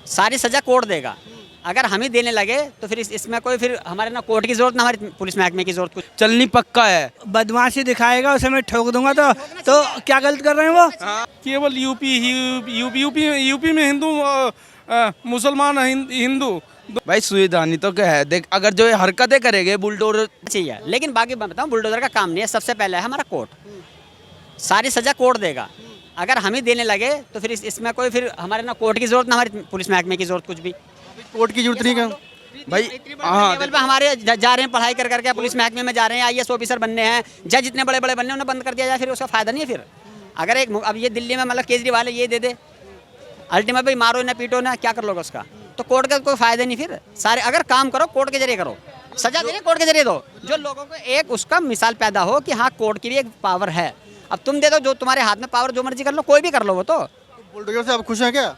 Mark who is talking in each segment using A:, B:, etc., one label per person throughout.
A: सारी सजा कोर्ट देगा। अगर हम ही देने लगे तो फिर इसमें कोई फिर हमारे ना कोर्ट की जरूरत ना हमारी पुलिस महकमे की जरूरत। कुछ
B: चलनी पक्का है,
C: बदमाशी दिखाएगा उसे मैं ठोक दूंगा। तो क्या गलत कर रहे हैं वो?
D: केवल यूपी में हिंदू मुसलमान हिंदू।
B: भाई सुविधानी तो क्या है, देख अगर जो ये हरकतें करेंगे बुलडोजर
A: चाहिए, लेकिन बाकी मैं बताऊं बुलडोजर का काम नहीं है। सबसे पहले है हमारा कोर्ट, सारी सजा कोर्ट देगा। अगर हम ही देने लगे तो फिर इसमें कोई फिर हमारे ना कोर्ट की जरूरत ना हमारी पुलिस महकमे की जरूरत। कुछ भी
E: कोर्ट की जरूरत नहीं है
B: भाई।
A: लेवल पे हमारे जा रहे हैं पढ़ाई कर करके पुलिस महकमे में जा रहे हैं, IAS ऑफिसर बनने हैं, जज जितने बड़े बड़े बनने उन्हें बंद कर दिया जाए, फिर उसका फायदा नहीं है। फिर अगर एक अब ये दिल्ली में मतलब केजरीवाल है, ये दे दे अल्टीमेट भाई मारो ना पीटो ना, क्या कर लोगे उसका? तो कोर्ट का कोई फायदा नहीं। फिर सारे अगर काम करो कोर्ट के जरिए करो, सजा देने कोर्ट के जरिए दो, जो लोगों को एक उसका मिसाल पैदा हो कि हाँ कोर्ट की भी एक पावर है। अब तुम दे दो जो तुम्हारे हाथ में पावर, जो मर्जी कर लो, कोई भी कर लो वो। तो
E: बुलडोजर से आप खुश हैं क्या?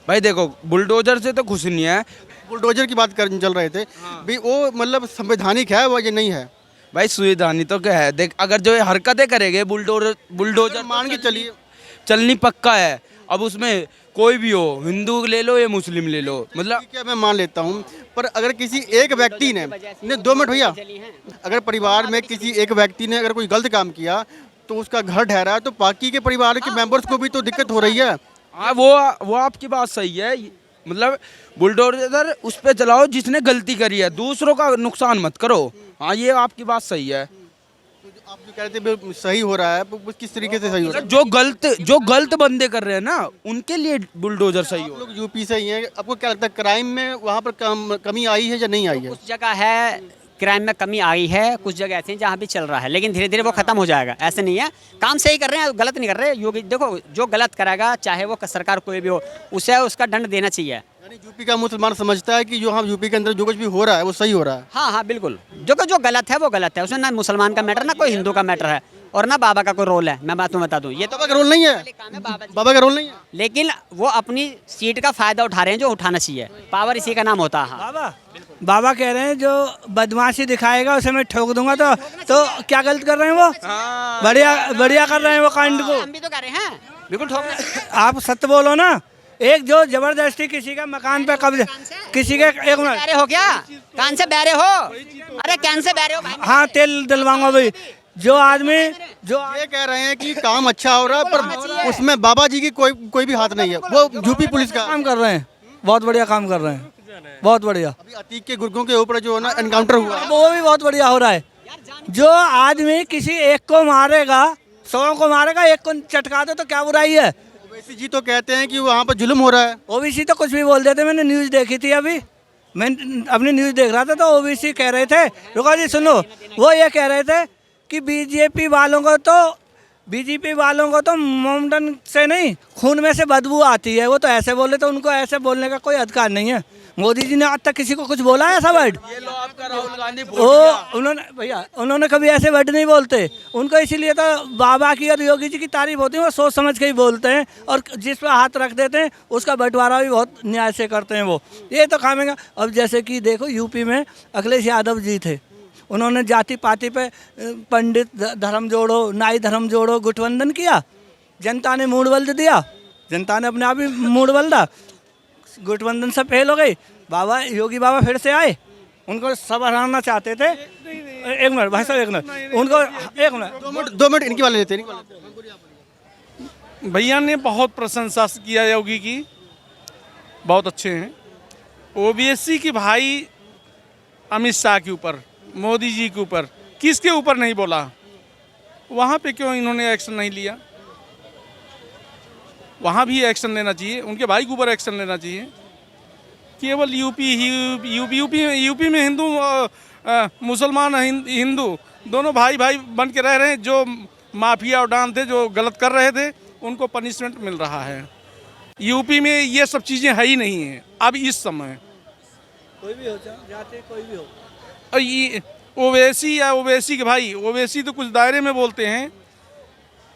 B: भाई देखो बुलडोजर से तो खुश नहीं है।
E: बुलडोजर की बात कर चल रहे थे भी, वो मतलब संवैधानिक है वो, ये नहीं है?
B: भाई सुविधानी तो क्या है, देख अगर जो ये हरकतें करेंगे बुलडोजर
E: मान के चलिए
B: चलनी पक्का है। अब उसमें कोई भी हो, हिंदू ले लो या मुस्लिम ले लो, मतलब
E: ठीक है मैं मान लेता हूँ, पर अगर किसी एक व्यक्ति ने 2 मिनट भैया, अगर परिवार में किसी एक व्यक्ति ने अगर कोई गलत काम किया तो उसका घर ठहरा है, तो बाकी के परिवार के मेंबर्स को भी तो दिक्कत हो रही है।
B: हाँ वो आपकी बात सही है। मतलब बुलडोजर उस पे चलाओ जिसने गलती करी है, दूसरों का नुकसान मत करो। हाँ ये आपकी बात सही है।
E: आप जो कह रहे थे सही हो रहा है, वो किस तरीके से सही हो रहा है?
B: जो गलत बंदे कर रहे हैं ना उनके लिए बुलडोजर सही
E: आप
B: हो।
E: लोग यूपी से ही हैं, आपको क्या लगता है क्राइम में वहाँ पर कमी आई है या नहीं आई है?
A: कुछ जगह है क्राइम में कमी आई है, कुछ जगह ऐसी हैं जहाँ भी चल रहा है, लेकिन धीरे धीरे वो खत्म हो जाएगा। ऐसे नहीं है, काम सही कर रहे हैं, गलत नहीं कर रहे। योगी देखो जो गलत करेगा चाहे वो सरकार कोई भी हो, उसे उसका दंड देना चाहिए।
E: यानी यूपी का मुसलमान समझता है कि जो हम यूपी के अंदर जो कुछ भी हो रहा है वो सही हो रहा है।
A: हाँ हाँ बिल्कुल, जो गलत है वो गलत है, उसमें ना मुसलमान का मैटर ना कोई हिंदू का मैटर है, और ना बाबा का कोई रोल है। मैं बात तुम्हें बता दूं, ये तो
E: बाबा का रोल नहीं है, बाबा का रोल नहीं है,
A: लेकिन वो अपनी सीट का फायदा उठा रहे हैं जो उठाना चाहिए। पावर इसी का नाम होता है। हाँ।
C: बाबा कह रहे हैं जो बदमाशी दिखाएगा उसे मैं ठोक दूंगा। तो क्या गलत कर रहे हैं वो? बढ़िया कर रहे हैं वो कांड को।
A: हम भी तो कह रहे हैं बिल्कुल ठोक।
C: आप सत्य बोलो ना। एक जो जबरदस्ती किसी का मकान पे कब्जा, किसी के एक मिनट
A: बहरे हो क्या? कान से बहरे हो? अरे कान से बहरे हो भाई?
C: हाँ तेल दिलवाऊंगा भाई। जो आदमी जो
E: ये कह रहे हैं कि काम अच्छा हो रहा है, पर उसमें बाबा जी की कोई भी हाथ नहीं है, वो यूपी पुलिस का
C: काम कर रहे हैं, बहुत बढ़िया काम कर रहे हैं, बहुत बढ़िया।
E: अभी अतीक के गुर्गों के ऊपर जो है ना एनकाउंटर हुआ,
C: वो भी बहुत बढ़िया हो रहा है। जो आदमी किसी एक को मारेगा, 100 को मारेगा, एक को चटका दे तो क्या बुराई है?
E: ओवैसी जी तो कहते हैं कि वहाँ पर जुल्म हो रहा है।
C: ओबीसी तो कुछ भी बोल देते। मैंने न्यूज़ देखी थी, अभी मैं अपनी न्यूज़ देख रहा था तो ओबीसी कह रहे थे, रुको जी सुनो, वो ये कह रहे थे कि बीजेपी वालों को तो मोमडन से नहीं खून में से बदबू आती है। वो तो ऐसे बोले, तो उनको ऐसे बोलने का कोई अधिकार नहीं है। मोदी जी ने आज तक किसी को कुछ बोला है ऐसा वर्ड? उन्होंने कभी ऐसे वर्ड नहीं बोलते। उनको इसीलिए तो बाबा की और योगी जी की तारीफ होती है, वो सोच समझ के ही बोलते हैं, और जिस पर हाथ रख देते हैं उसका बंटवारा भी बहुत न्याय से करते हैं वो। ये तो खामेगा। अब जैसे कि देखो यूपी में अखिलेश यादव जी थे, उन्होंने जाति पाति पे पंडित धर्म जोड़ो, नाई धर्म जोड़ो गठबंधन किया, जनता ने मूड बदल दिया, जनता ने अपने आप ही मूड बदला, गठबंधन से फेल हो गई। बाबा योगी बाबा फिर से आए, उनको सब हराना चाहते थे। एक मिनट भाई साहब, एक मिनट उनको, एक मिनट
E: 2 मिनट इनकी वाले लेते हैं।
D: भैया ने बहुत प्रशंसा किया योगी की, बहुत अच्छे हैं। ओबीसी की भाई अमित शाह के ऊपर, मोदी जी के ऊपर, किसके ऊपर नहीं बोला? वहाँ पे क्यों इन्होंने एक्शन नहीं लिया? वहाँ भी एक्शन लेना चाहिए, उनके भाई के ऊपर एक्शन लेना चाहिए। केवल यूपी में हिंदू मुसलमान हिंदू दोनों भाई बन के रह रहे हैं। जो माफिया और डॉन थे, जो गलत कर रहे थे, उनको पनिशमेंट मिल रहा है। यूपी में ये सब चीज़ें है ही नहीं है अब इस समय।
C: कोई भी हो जाते, कोई भी हो,
D: और ये ओवैसी या ओवैसी के भाई, ओवैसी तो कुछ दायरे में बोलते हैं,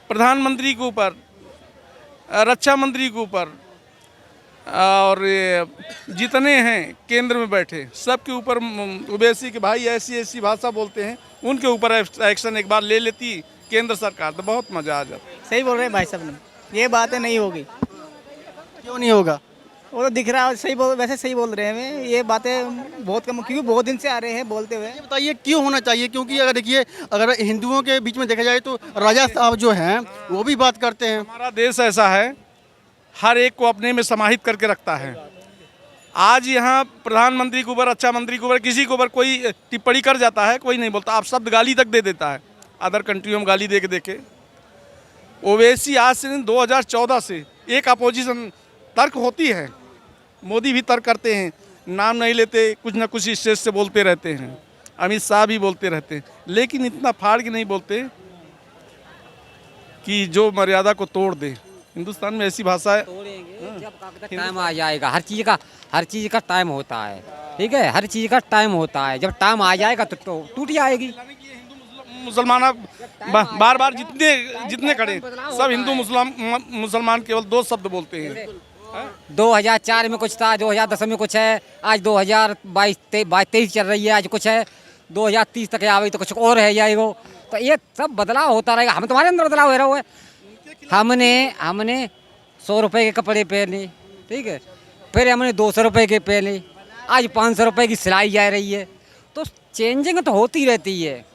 D: प्रधानमंत्री के ऊपर, रक्षा मंत्री के ऊपर, और जितने हैं केंद्र में बैठे सबके ऊपर ओवैसी के भाई ऐसी भाषा बोलते हैं। उनके ऊपर एक्शन एक बार ले लेती केंद्र सरकार तो बहुत मज़ा आ जाता।
F: सही बोल रहे हैं भाई साहब ने, ये बातें नहीं होगी।
E: क्यों नहीं होगा?
F: वो तो दिख रहा है, वैसे सही बोल रहे हैं। ये बातें बहुत कम, क्योंकि बहुत दिन से आ रहे हैं बोलते हुए।
E: ये बताइए क्यों होना चाहिए, क्योंकि अगर देखिए अगर हिंदुओं के बीच में देखा जाए तो राजा साहब जो हैं वो भी बात करते हैं।
D: हमारा देश ऐसा है, हर एक को अपने में समाहित करके रखता है। आज यहाँ प्रधानमंत्री के ऊपर, रक्षा मंत्री के ऊपर, किसी के ऊपर कोई टिप्पणी कर जाता है, कोई नहीं बोलता। आप शब्द गाली तक दे देता है, अदर कंट्रियों में गाली दे के। ओवैसी आज से 2014 से एक अपोजिशन तर्क होती है, मोदी भी तर्क करते हैं, नाम नहीं लेते, कुछ ना कुछ स्टेज से बोलते रहते हैं, अमित शाह भी बोलते रहते हैं, लेकिन इतना फाड़ के नहीं बोलते कि जो मर्यादा को तोड़ दे। हिंदुस्तान में ऐसी भाषा है।
G: जब टाइम आ जाएगा, हर चीज़ का टाइम होता है, ठीक है, हर चीज़ का टाइम होता है। जब टाइम आ जाएगा तो टूट जाएगी।
D: मुसलमान अब बार बार जितने खड़े सब हिंदू मुसलमान केवल दो शब्द बोलते हैं।
G: 2004 में कुछ था, 2010 में कुछ है, आज 2022-23 चल रही है, आज कुछ है, 2030 तक आवेगी तो कुछ और है जाएगा। तो ये सब बदलाव होता रहेगा। हम तुम्हारे अंदर बदलाव हो रहा है। हमने 100 रुपए के कपड़े पहने, ठीक है, फिर हमने 200 रुपए के पहने, आज 500 रुपए की सिलाई जा रही है। तो चेंजिंग तो होती रहती है।